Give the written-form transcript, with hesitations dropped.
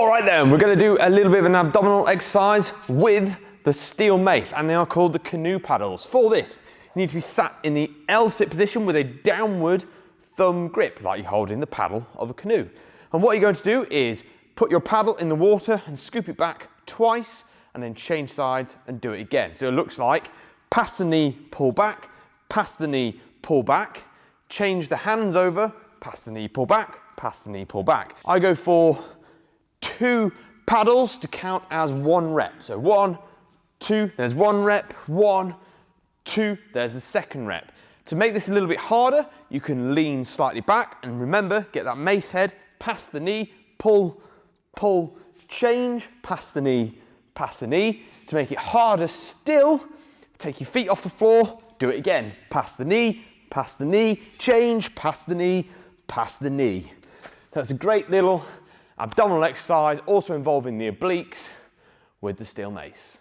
All right then, we're going to do a little bit of an abdominal exercise with the steel mace, and they are called the canoe paddles. For this, you need to be sat in the L-sit position with a downward thumb grip, like you hold in the paddle of a canoe. And what you're going to do is put your paddle in the water and scoop it back twice, and then change sides and do it again. So it looks like pass the knee, pull back, pass the knee, pull back, change the hands over, pass the knee, pull back, pass the knee, pull back. I go for 2 paddles to count as 1 rep. So 1, 2, there's 1 rep, 1, 2, there's the second rep. To make this a little bit harder, you can lean slightly back, and remember, get that mace head, pass the knee, pull, pull, change, pass the knee, pass the knee. To make it harder still, take your feet off the floor, do it again. Pass the knee, change, pass the knee, pass the knee. That's a great little abdominal exercise, also involving the obliques with the steel mace.